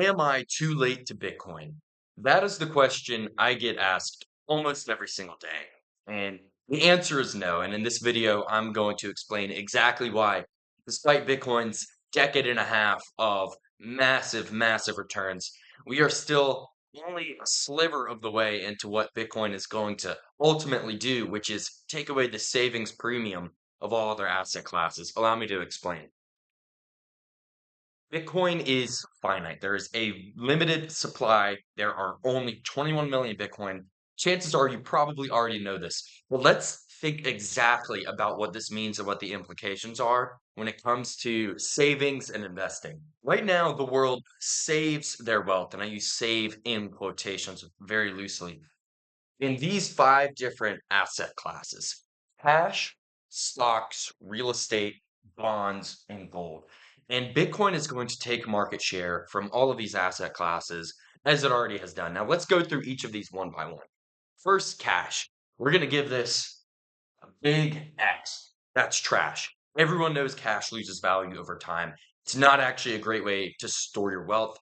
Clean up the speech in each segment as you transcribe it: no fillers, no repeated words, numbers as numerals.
Am I too late to Bitcoin? That is the question I get asked almost every single day. And the answer is no. And in this video, I'm going to explain exactly why, despite Bitcoin's decade and a half of massive, massive returns, we are still only a sliver of the way into what Bitcoin is going to ultimately do, which is take away the savings premium of all other asset classes. Allow me to explain. Bitcoin is finite. There is a limited supply. There are only 21 million Bitcoin. Chances are you probably already know this. But let's think exactly about what this means and what the implications are when it comes to savings and investing. Right now, the world saves their wealth, and I use save in quotations very loosely, in these five different asset classes: cash, stocks, real estate, bonds, and gold. And Bitcoin is going to take market share from all of these asset classes as it already has done. Now, let's go through each of these one by one. First, cash. We're going to give this a big X. That's trash. Everyone knows cash loses value over time. It's not actually a great way to store your wealth.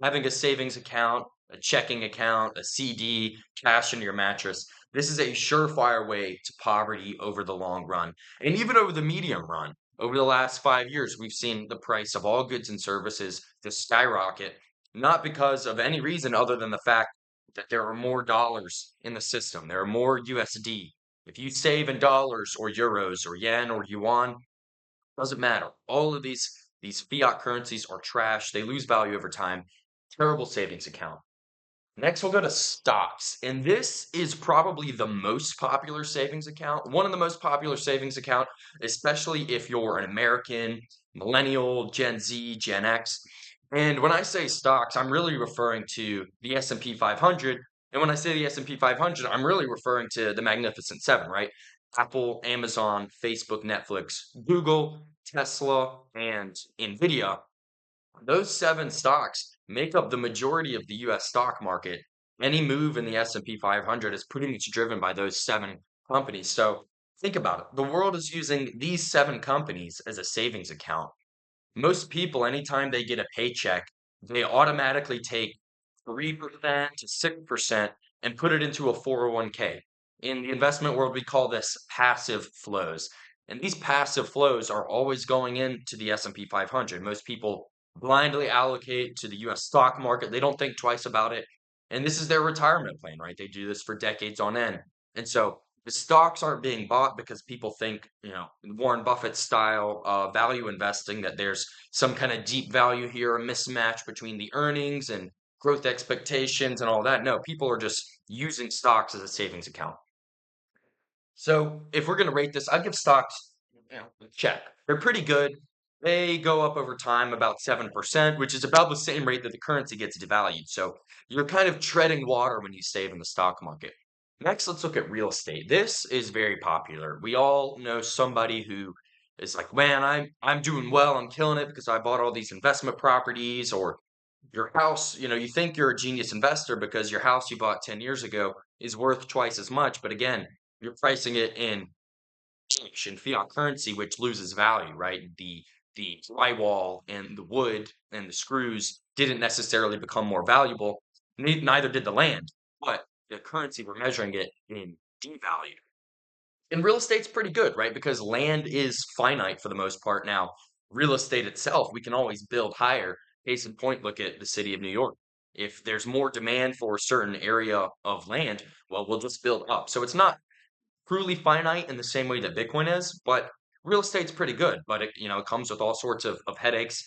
Having a savings account, a checking account, a CD, cash in your mattress, this is a surefire way to poverty over the long run and even over the medium run. Over the last 5 years, we've seen the price of all goods and services to skyrocket, not because of any reason other than the fact that there are more dollars in the system. There are more USD. If you save in dollars or euros or yen or yuan, doesn't matter. All of these fiat currencies are trash. They lose value over time. Terrible savings account. Next, we'll go to stocks. And this is probably the most popular savings account, one of the most popular savings account, especially if you're an American, millennial, Gen Z, Gen X. And when I say stocks, I'm really referring to the S&P 500. And when I say the S&P 500, I'm really referring to the Magnificent Seven, right? Apple, Amazon, Facebook, Netflix, Google, Tesla, and Nvidia. Those seven stocks make up the majority of the US stock market. Any move in the S&P 500 is pretty much driven by those seven companies. So think about it. The world is using these seven companies as a savings account. Most people, anytime they get a paycheck, they automatically take 3% to 6% and put it into a 401k. In the investment world, we call this passive flows. And these passive flows are always going into the S&P 500. Most people blindly allocate to the US stock market. They don't think twice about it. And this is their retirement plan, right? They do this for decades on end. And so the stocks aren't being bought because people think, Warren Buffett style value investing, that there's some kind of deep value here, a mismatch between the earnings and growth expectations and all that. No, people are just using stocks as a savings account. So if we're going to rate this, I'd give stocks, a check. They're pretty good. They go up over time about 7%, which is about the same rate that the currency gets devalued. So you're kind of treading water when you save in the stock market. Next, let's look at real estate. This is very popular. We all know somebody who is like, man, I'm doing well, I'm killing it because I bought all these investment properties. Or your house, you think you're a genius investor because your house you bought 10 years ago is worth twice as much. But again, you're pricing it in cash and fiat currency, which loses value, right? The drywall and the wood and the screws didn't necessarily become more valuable. Neither did the land, but the currency we're measuring it in devalued. And real estate's pretty good, right? Because land is finite for the most part. Now, real estate itself, we can always build higher. Case in point, look at the city of New York. If there's more demand for a certain area of land, well, we'll just build up. So it's not truly finite in the same way that Bitcoin is, but real estate's pretty good. But it comes with all sorts of headaches,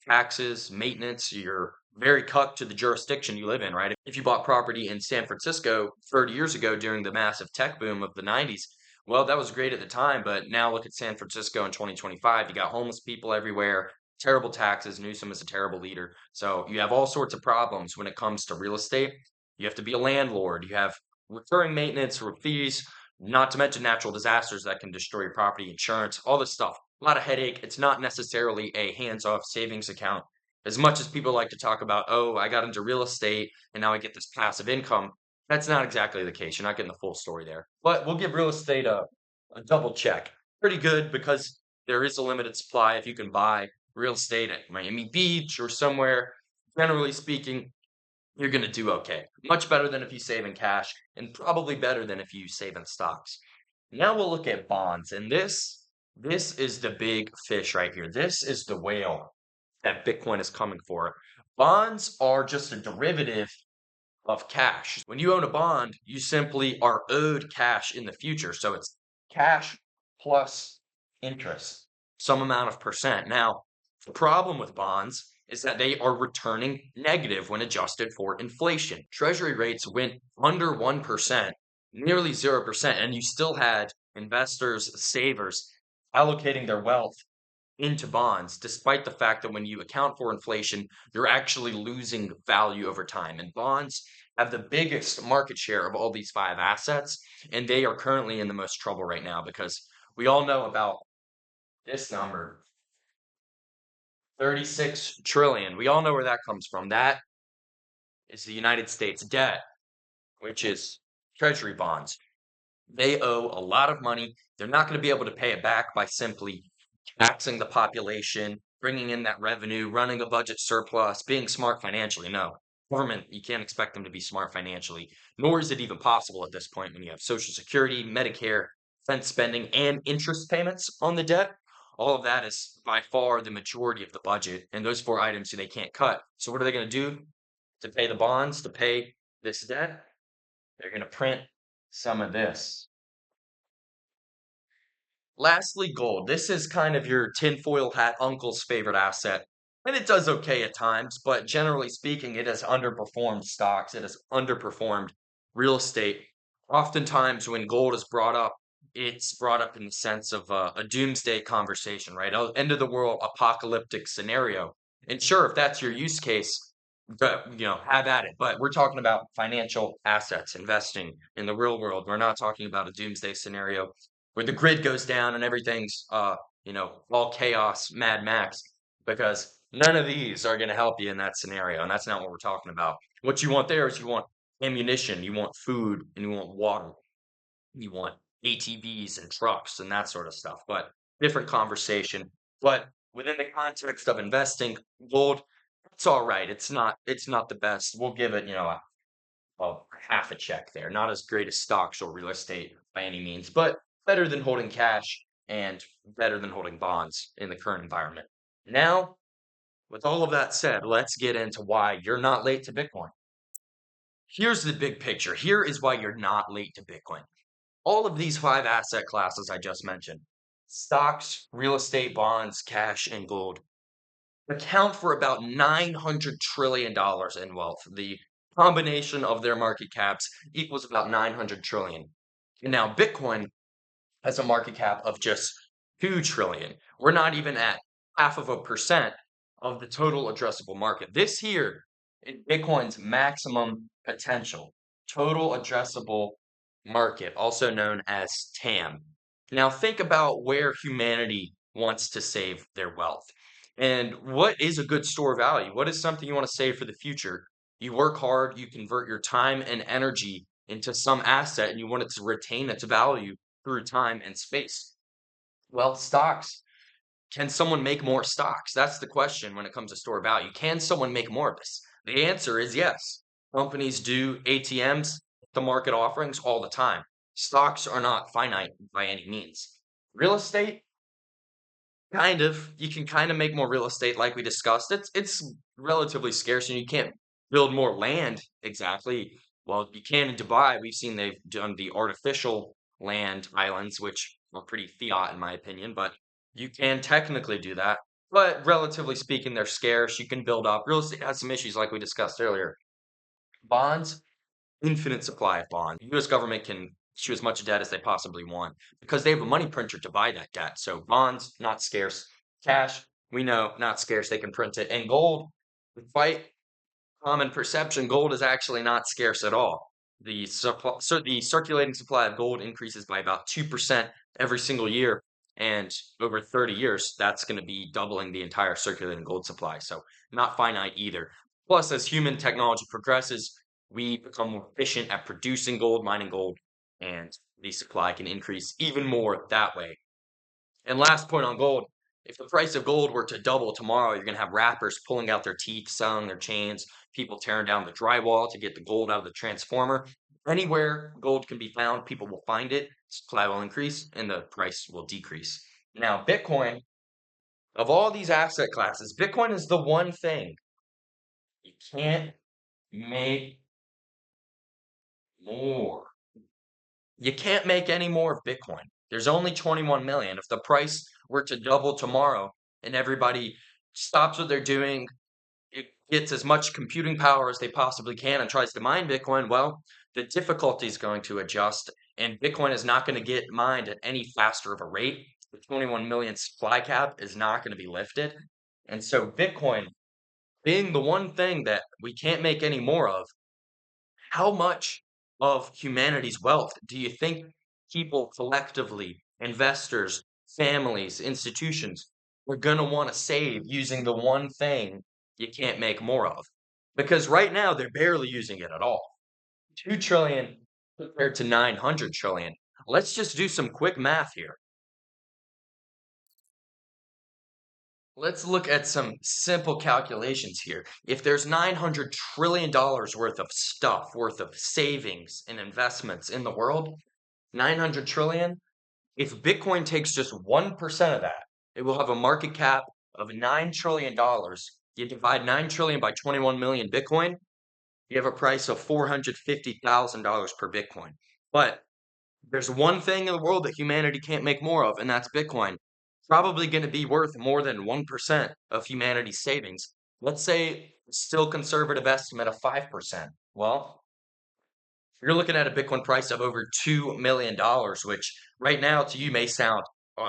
taxes, maintenance. You're very cut to the jurisdiction you live in, right? If you bought property in San Francisco 30 years ago during the massive tech boom of the 90s, well, that was great at the time, but now look at San Francisco in 2025. You got homeless people everywhere, terrible taxes. Newsom is a terrible leader. So you have all sorts of problems when it comes to real estate. You have to be a landlord. You have recurring maintenance or fees, not to mention natural disasters that can destroy your property, insurance, all this stuff. A lot of headache. It's not necessarily a hands-off savings account. As much as people like to talk about, oh, I got into real estate and now I get this passive income, that's not exactly the case. You're not getting the full story there. But we'll give real estate a double check. Pretty good because there is a limited supply. If you can buy real estate at Miami Beach or somewhere generally speaking, you're going to do okay. Much better than if you save in cash, and probably better than if you save in stocks. Now we'll look at bonds, and this is the big fish right here. This is the whale that Bitcoin is coming for. Bonds are just a derivative of cash. When you own a bond, you simply are owed cash in the future. So it's cash plus interest, some amount of percent. Now, the problem with bonds is that they are returning negative when adjusted for inflation. Treasury rates went under 1%, nearly 0%, and you still had investors, savers allocating their wealth into bonds, despite the fact that when you account for inflation, you're actually losing value over time. And bonds have the biggest market share of all these five assets, and they are currently in the most trouble right now because we all know about this number, 36 trillion. We all know where that comes from. That is the United States debt, which is treasury bonds. They owe a lot of money. They're not going to be able to pay it back by simply taxing the population, bringing in that revenue, running a budget surplus, being smart financially. No, government, you can't expect them to be smart financially, nor is it even possible at this point when you have Social Security, Medicare, defense spending, and interest payments on the debt. All of that is by far the majority of the budget, and those four items they can't cut. So what are they going to do to pay the bonds, to pay this debt? They're going to print some of this. Lastly, gold. This is kind of your tinfoil hat uncle's favorite asset. And it does okay at times, but generally speaking, it has underperformed stocks. It has underperformed real estate. Oftentimes, when gold is brought up, it's brought up in the sense of a doomsday conversation, right? A end of the world apocalyptic scenario. And sure, if that's your use case, but have at it. But we're talking about financial assets, investing in the real world. We're not talking about a doomsday scenario where the grid goes down and everything's all chaos, Mad Max, because none of these are going to help you in that scenario, and that's not what we're talking about. What you want there is you want ammunition, you want food, and you want water. You want ATVs and trucks and that sort of stuff, but different conversation. But within the context of investing, gold, it's all right. It's not the best. We'll give it, half a check there. Not as great as stocks or real estate by any means, but better than holding cash and better than holding bonds in the current environment. Now, with all of that said, let's get into why you're not late to Bitcoin. Here's the big picture. Here is why you're not late to Bitcoin. All of these five asset classes I just mentioned, stocks, real estate, bonds, cash, and gold, account for about $900 trillion in wealth. The combination of their market caps equals about 900 trillion. And now Bitcoin has a market cap of just 2 trillion. We're not even at half of a percent of the total addressable market. This here is Bitcoin's maximum potential, total addressable market, also known as TAM. Now think about where humanity wants to save their wealth. And what is a good store value? What is something you want to save for the future? You work hard, you convert your time and energy into some asset, and you want it to retain its value through time and space. Well, stocks. Can someone make more stocks? That's the question when it comes to store value. Can someone make more of this? The answer is yes. Companies do ATMs, the market offerings all the time. Stocks are not finite by any means. Real estate, kind of. You can kind of make more real estate like we discussed. It's relatively scarce and you can't build more land exactly. Well, you can in Dubai. We've seen they've done the artificial land islands, which are pretty fiat in my opinion, but you can technically do that. But relatively speaking, they're scarce. You can build up. Real estate has some issues like we discussed earlier. Bonds, infinite supply of bonds. The US government can issue as much debt as they possibly want because they have a money printer to buy that debt. So bonds, not scarce. Cash, we know, not scarce. They can print it. And gold, despite common perception, gold is actually not scarce at all. The circulating supply of gold increases by about 2% every single year. And over 30 years, that's going to be doubling the entire circulating gold supply. So not finite either. Plus, as human technology progresses, we become more efficient at producing gold, mining gold, and the supply can increase even more that way. And last point on gold, If the price of gold were to double tomorrow, you're going to have rappers pulling out their teeth, selling their chains, people tearing down the drywall to get the gold out of the transformer. Anywhere gold can be found, people will find it, supply will increase, and the price will decrease. Now, Bitcoin, of all these asset classes, Bitcoin is the one thing you can't make more. You can't make any more of Bitcoin. There's only 21 million. If the price were to double tomorrow and everybody stops what they're doing, it gets as much computing power as they possibly can and tries to mine Bitcoin, well, the difficulty is going to adjust and Bitcoin is not going to get mined at any faster of a rate. The 21 million supply cap is not going to be lifted. And so Bitcoin being the one thing that we can't make any more of, how much of humanity's wealth do you think people collectively, investors, families, institutions, are going to want to save using the one thing you can't make more of? Because right now they're barely using it at all. 2 trillion compared to 900 trillion. Let's just do some quick math here. Let's look at some simple calculations here. If there's $900 trillion worth of stuff, worth of savings and investments in the world, 900 trillion, if Bitcoin takes just 1% of that, it will have a market cap of $9 trillion. You divide 9 trillion by 21 million Bitcoin, you have a price of $450,000 per Bitcoin. But there's one thing in the world that humanity can't make more of, and that's Bitcoin. Probably going to be worth more than 1% of humanity's savings. Let's say still conservative estimate of 5%. Well, you're looking at a Bitcoin price of over $2 million, which right now to you may sound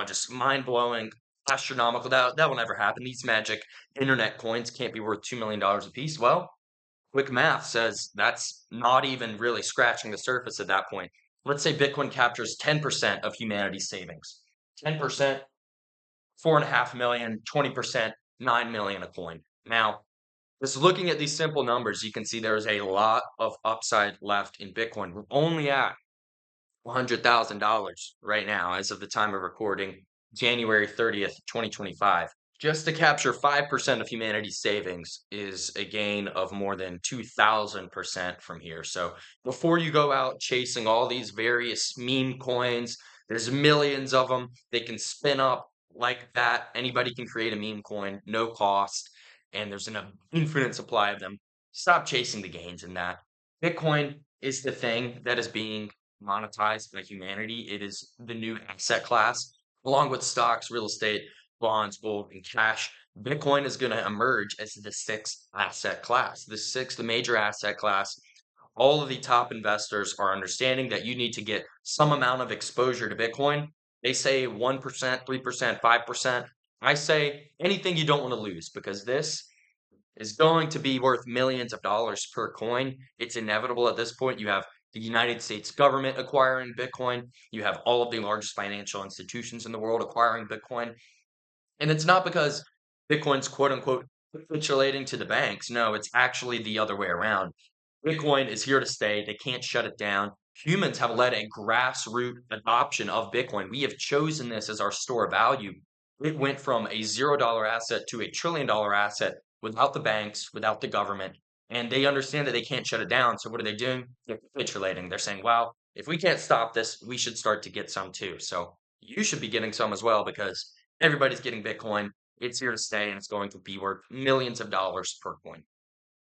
just mind blowing, astronomical. That will never happen. These magic internet coins can't be worth $2 million a piece. Well, quick math says that's not even really scratching the surface at that point. Let's say Bitcoin captures 10% of humanity's savings. 10%, 4.5 million, 20%, 9 million a coin. Now, just looking at these simple numbers, you can see there is a lot of upside left in Bitcoin. We're only at $100,000 right now, as of the time of recording, January 30th, 2025. Just to capture 5% of humanity's savings is a gain of more than 2,000% from here. So before you go out chasing all these various meme coins, there's millions of them. They can spin up like that. Anybody can create a meme coin, no cost, and there's an infinite supply of them. Stop chasing the gains in that. Bitcoin is the thing that is being monetized by humanity. It is the new asset class, along with stocks, real estate, bonds, gold, and cash. Bitcoin is going to emerge as the sixth asset class, the major asset class. All of the top investors are understanding that you need to get some amount of exposure to Bitcoin. They say 1%, 3%, 5%. I say anything you don't want to lose because this is going to be worth millions of dollars per coin. It's inevitable at this point. You have the United States government acquiring Bitcoin. You have all of the largest financial institutions in the world acquiring Bitcoin. And it's not because Bitcoin's quote unquote capitulating to the banks. No, it's actually the other way around. Bitcoin is here to stay. They can't shut it down. Humans have led a grassroots adoption of Bitcoin. We have chosen this as our store of value. It went from a $0 asset to $1 trillion asset without the banks, without the government. And they understand that they can't shut it down. So what are they doing? They're capitulating. They're saying, wow, if we can't stop this, we should start to get some too. So you should be getting some as well because everybody's getting Bitcoin. It's here to stay and it's going to be worth millions of dollars per coin.